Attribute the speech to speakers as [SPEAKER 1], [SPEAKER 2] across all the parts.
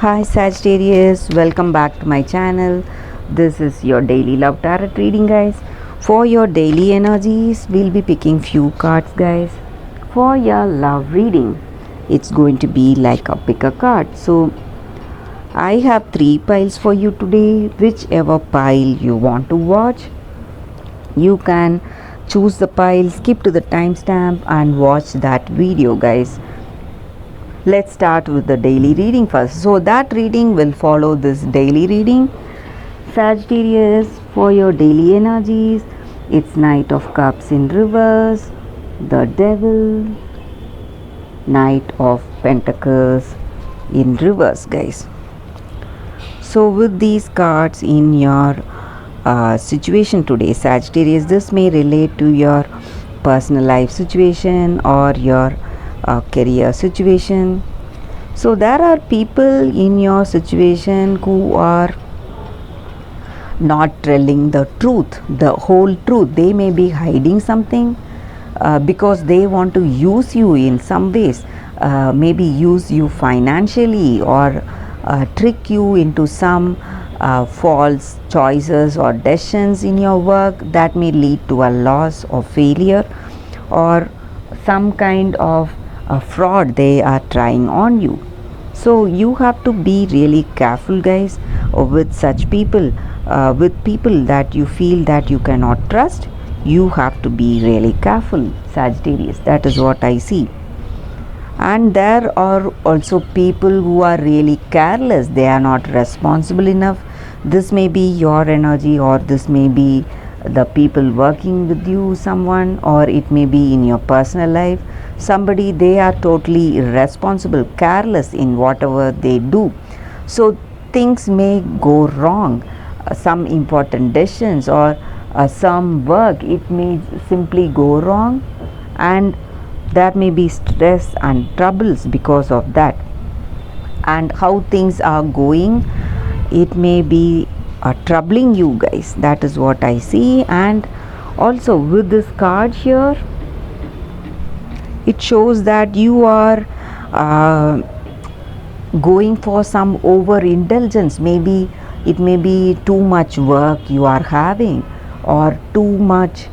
[SPEAKER 1] Hi Sagittarius, welcome back to my channel. This is your daily love tarot reading, guys. For your daily energies, we'll be picking few cards, guys. For your love reading, it's going to be like a pick a card. So I have 3 piles for you today. Whichever pile you want to watch, you can choose the pile, skip to the timestamp and watch that video, guys. Let's start with the daily reading first. So that reading will follow this daily reading. Sagittarius, for your daily energies, it's Knight of Cups in reverse, the Devil, Knight of Pentacles in reverse, guys. So with these cards in your situation today, Sagittarius, this may relate to your personal life situation or your career situation. So there are people in your situation who are not telling the truth, the whole truth. They may be hiding something because they want to use you in some ways, maybe use you financially or trick you into some false choices or decisions in your work that may lead to a loss or failure or some kind of fraud they are trying on you. So you have to be really careful, guys, with such people, with people that you feel that you cannot trust. You have to be really careful, Sagittarius. That is what I see. And there are also people who are really careless. They are not responsible enough. This may be your energy, or this may be the people working with you, someone, or it may be in your personal life. Somebody, they are totally irresponsible, careless in whatever they do. So things may go wrong. Some important decisions or some work, it may simply go wrong, and there may be stress and troubles because of that. And how things are going, it may be troubling you, guys. That is what I see. And also with this card here, it shows that you are going for some overindulgence. Maybe it may be too much work you are having, or too much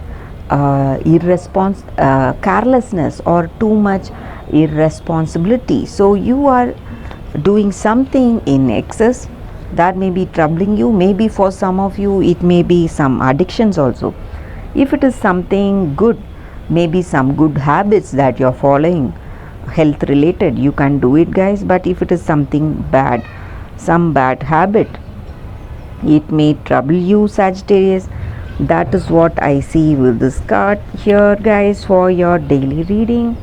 [SPEAKER 1] carelessness, or too much irresponsibility. So you are doing something in excess that may be troubling you. Maybe for some of you it may be some addictions also. If it is something good, maybe some good habits that you're following, health related, you can do it, guys. But if it is something bad, some bad habit, it may trouble you, Sagittarius. That is what I see with this card here, guys, for your daily reading.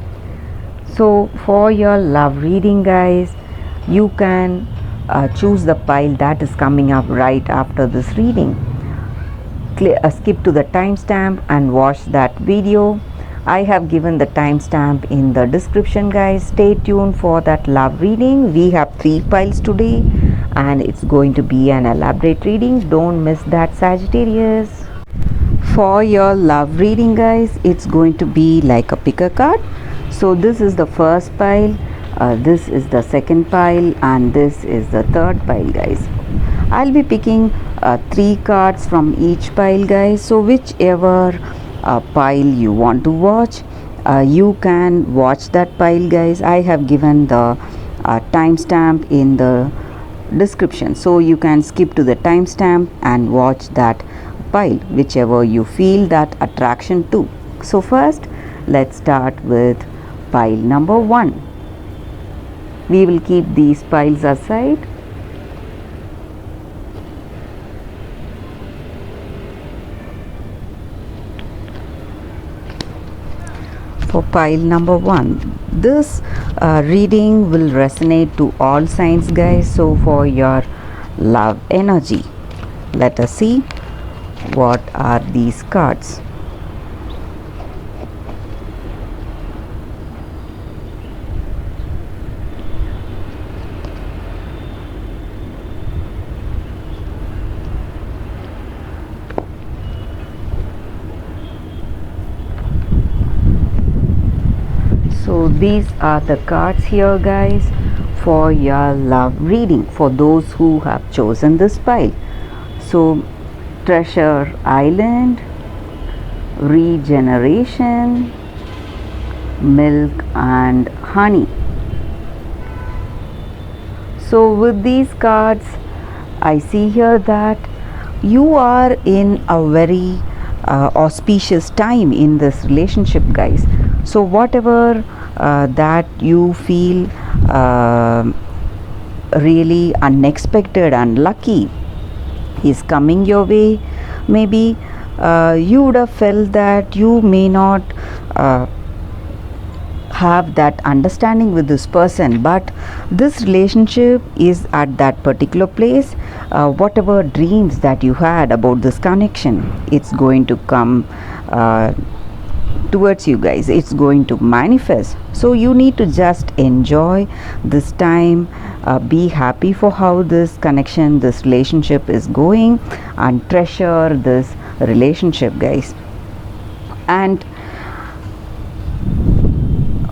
[SPEAKER 1] So for your love reading, guys, you can choose the pile that is coming up right after this reading. Skip to the timestamp and watch that video. I have given the timestamp in the description, guys. Stay tuned for that love reading. We have 3 piles today and it's going to be an elaborate reading. Don't miss that, Sagittarius. For your love reading, guys, it's going to be like a pick a card. So this is the first pile, this is the second pile, and this is the third pile, guys. I'll be picking 3 cards from each pile, guys. So whichever pile you want to watch, you can watch that pile, guys. I have given the timestamp in the description, so you can skip to the timestamp and watch that pile, whichever you feel that attraction to. So first, let's start with pile number 1. We will keep these piles aside. For pile number 1, this reading will resonate to all signs, guys. So for your love energy, let us see what are these cards. So these are the cards here, guys, for your love reading for those who have chosen this pile. So, Treasure Island, Regeneration, Milk and Honey. So, with these cards, I see here that you are in a very auspicious time in this relationship, guys. So, whatever that you feel really unexpected and lucky is coming your way, maybe you would have felt that you may not have that understanding with this person, but this relationship is at that particular place. Whatever dreams that you had about this connection, it's going to come towards you guys, it's going to manifest. So you need to just enjoy this time, be happy for how this connection, this relationship is going, and treasure this relationship, guys. And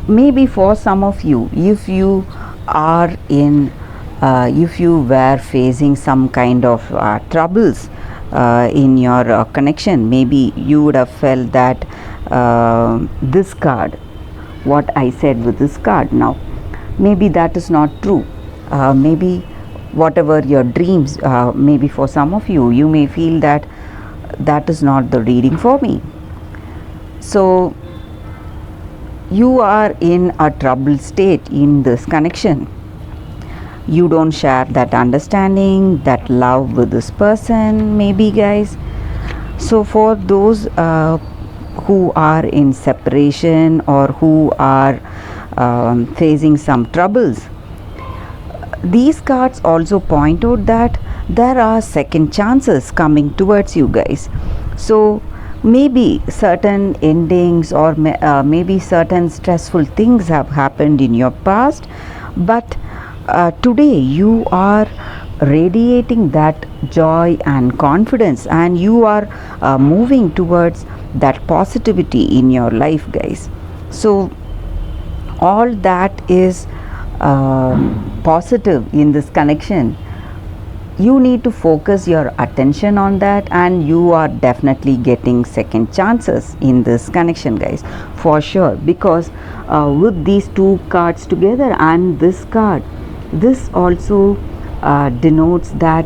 [SPEAKER 1] maybe for some of you, if you are in if you were facing some kind of troubles in your connection, maybe you would have felt that this card, what I said with this card now, maybe that is not true. Maybe whatever your dreams, maybe for some of you, you may feel that that is not the reading for me. So you are in a troubled state in this connection. You don't share that understanding, that love with this person, maybe, guys. So for those who are in separation or who are facing some troubles, these cards also point out that there are second chances coming towards you, guys. So maybe certain endings or maybe certain stressful things have happened in your past, but today you are radiating that joy and confidence, and you are moving towards that positivity in your life, guys. So all that is positive in this connection. You need to focus your attention on that, and you are definitely getting second chances in this connection, guys, for sure. Because with these two cards together and this card, this also denotes that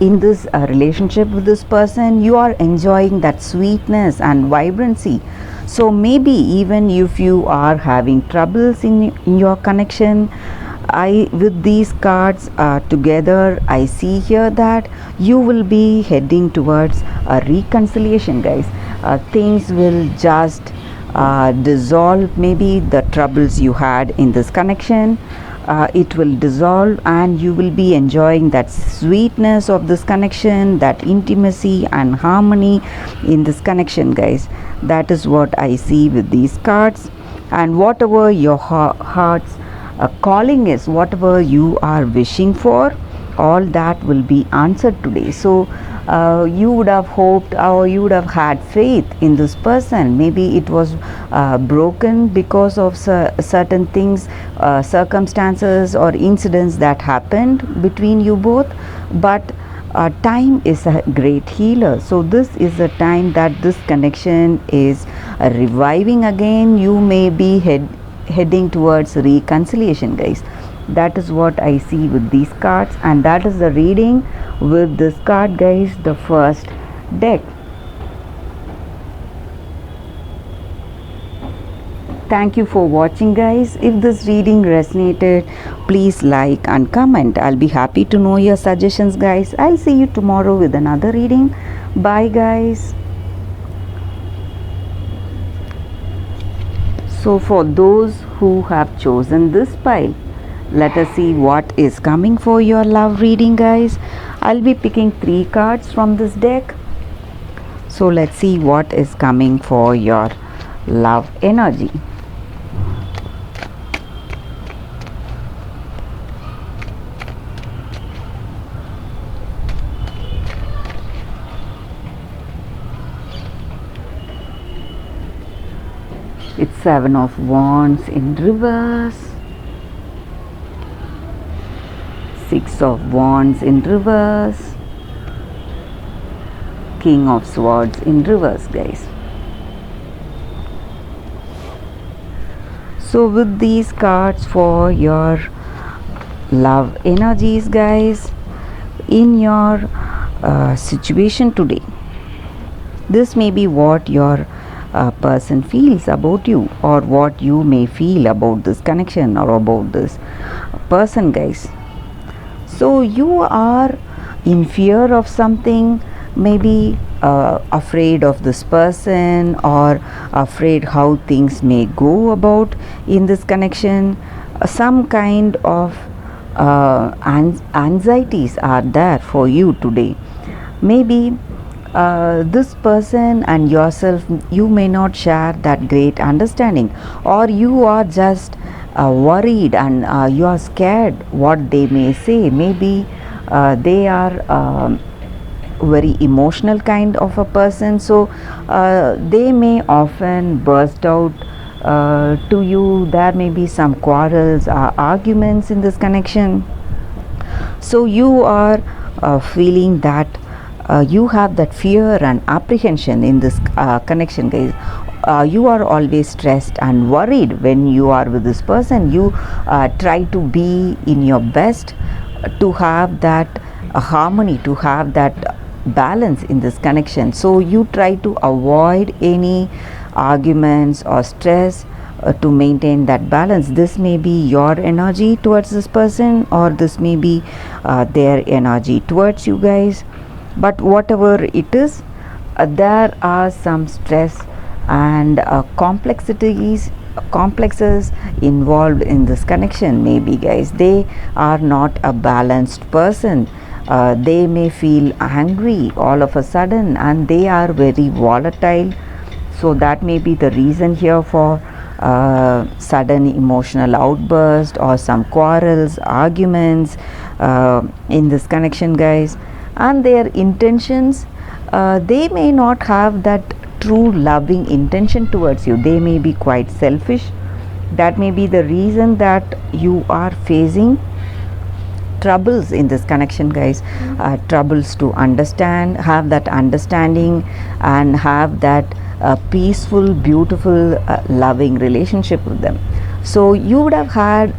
[SPEAKER 1] in this relationship with this person, you are enjoying that sweetness and vibrancy. So maybe even if you are having troubles in your connection, with these cards together, I see here that you will be heading towards a reconciliation, guys. Things will just dissolve. Maybe the troubles you had in this connection, it will dissolve, and you will be enjoying that sweetness of this connection, that intimacy and harmony in this connection, guys. That is what I see with these cards. And whatever your heart's calling is, whatever you are wishing for, all that will be answered today. So you would have hoped, or you would have had faith in this person. Maybe it was broken because of certain things, circumstances or incidents that happened between you both, but time is a great healer. So this is a time that this connection is reviving again. You may be heading towards reconciliation, guys. That is what I see with these cards, and that is the reading with this card, guys, the first deck. Thank you for watching, guys. If this reading resonated, please like and comment. I'll be happy to know your suggestions, guys. I'll see you tomorrow with another reading. Bye, guys. So for those who have chosen this pile, let us see what is coming for your love reading, guys. I'll be picking 3 cards from this deck. So let's see what is coming for your love energy. It's 7 of Wands in reverse. Six of Wands in reverse, King of Swords in reverse, guys. So with these cards for your love energies, guys, in your situation today, this may be what your person feels about you, or what you may feel about this connection or about this person, guys. So you are in fear of something, maybe afraid of this person, or afraid how things may go about in this connection. Some kind of anxieties are there for you today. Maybe this person and yourself, you may not share that great understanding, or you are just worried, and you are scared what they may say. Maybe they are very emotional kind of a person, so they may often burst out to you. There may be some quarrels or arguments in this connection. So you are feeling that you have that fear and apprehension in this connection, guys. You are always stressed and worried when you are with this person. You try to be in your best to have that harmony, to have that balance in this connection. So you try to avoid any arguments or stress to maintain that balance. This may be your energy towards this person, or this may be their energy towards you, guys. But whatever it is, there are some stress and complexes involved in this connection. Maybe, guys, they are not a balanced person. They may feel angry all of a sudden, and they are very volatile. So that may be the reason here for sudden emotional outburst or some quarrels, arguments in this connection, guys. And their intentions, they may not have that true loving intention towards you. They may be quite selfish. That may be the reason that you are facing troubles in this connection, guys. Troubles to understand, have that understanding, and have that peaceful, beautiful, loving relationship with them. So you would have had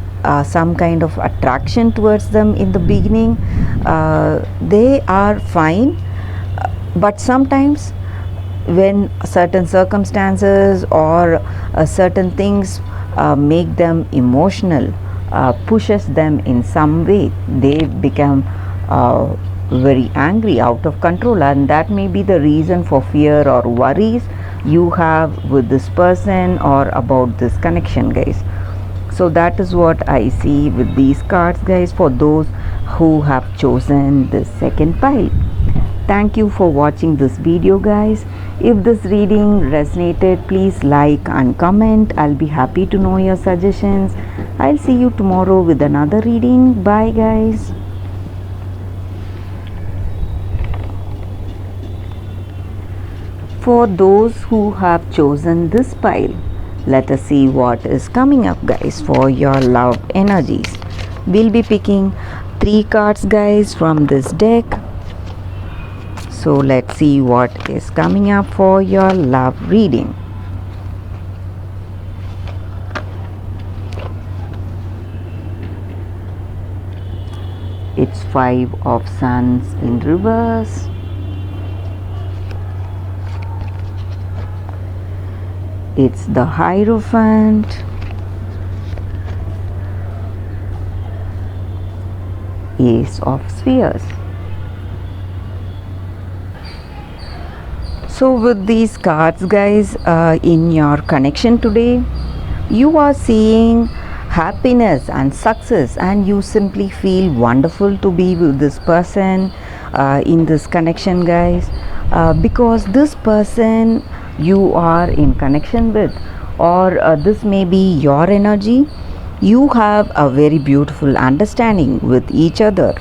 [SPEAKER 1] some kind of attraction towards them in the beginning. They are fine, but sometimes when certain circumstances or certain things make them emotional, pushes them in some way, they become very angry, out of control, and that may be the reason for fear or worries you have with this person or about this connection, guys. So that is what I see with these cards, guys, for those who have chosen the second pile. Thank you for watching this video, guys. If this reading resonated, please like and comment. I'll be happy to know your suggestions. I'll see you tomorrow with another reading. Bye, guys. For those who have chosen this pile, let us see what is coming up, guys, for your love energies. We'll be picking 3 cards, guys, from this deck. So let's see what is coming up for your love reading. It's 5 of Suns in reverse. It's the Hierophant. Ace of Spheres. So with these cards, guys, in your connection today, you are seeing happiness and success, and you simply feel wonderful to be with this person in this connection, guys, because this person you are in connection with, or this may be your energy. You have a very beautiful understanding with each other.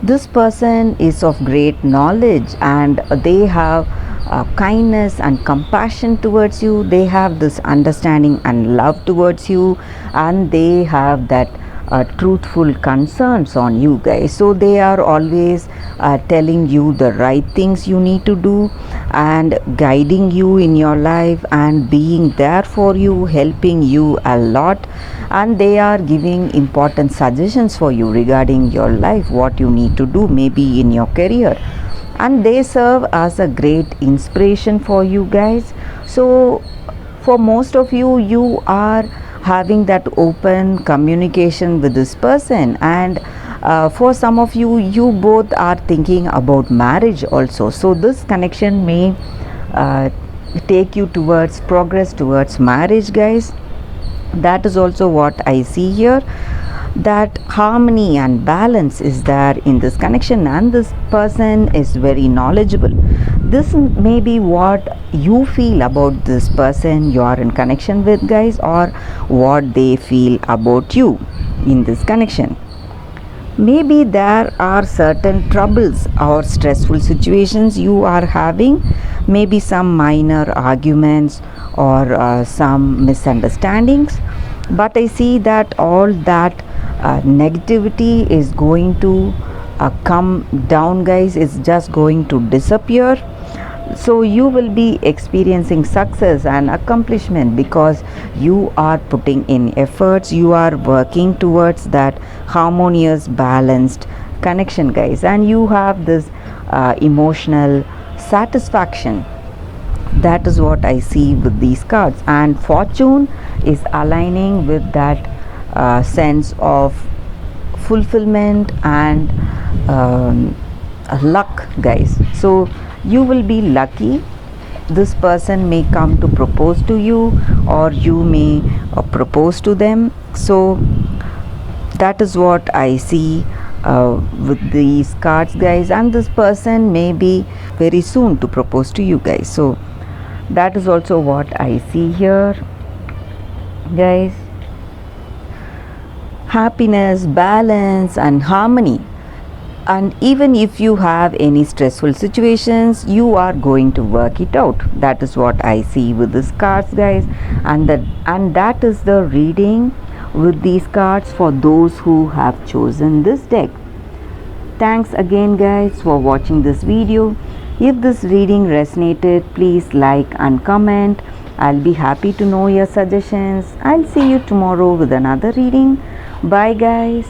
[SPEAKER 1] This person is of great knowledge, and they have kindness and compassion towards you. They have this understanding and love towards you, and they have that truthful concerns on you guys. So they are always telling you the right things you need to do and guiding you in your life and being there for you, helping you a lot, and they are giving important suggestions for you regarding your life, what you need to do maybe in your career, and they serve as a great inspiration for you guys. So for most of you, you are having that open communication with this person, and for some of you, you both are thinking about marriage also. So this connection may take you towards progress towards marriage, guys. That is also what I see here, that harmony and balance is there in this connection, and this person is very knowledgeable. This may be what you feel about this person you are in connection with, guys, or what they feel about you in this connection. Maybe there are certain troubles or stressful situations you are having, maybe some minor arguments or some misunderstandings, but I see that all that negativity is going to come down, guys. It's just going to disappear. So you will be experiencing success and accomplishment because you are putting in efforts, you are working towards that harmonious balanced connection, guys, and you have this emotional satisfaction. That is what I see with these cards, and fortune is aligning with that sense of fulfillment and luck, guys. So you will be lucky. This person may come to propose to you, or you may propose to them. So that is what I see with these cards, guys, and this person may be very soon to propose to you, guys. So that is also what I see here, guys. Happiness, balance and harmony. And even if you have any stressful situations, you are going to work it out. That is what I see with these cards, guys, and that is the reading with these cards for those who have chosen this deck. Thanks again, guys, for watching this video. If this reading resonated, please like and comment. I'll be happy to know your suggestions. I'll see you tomorrow with another reading. Bye, guys.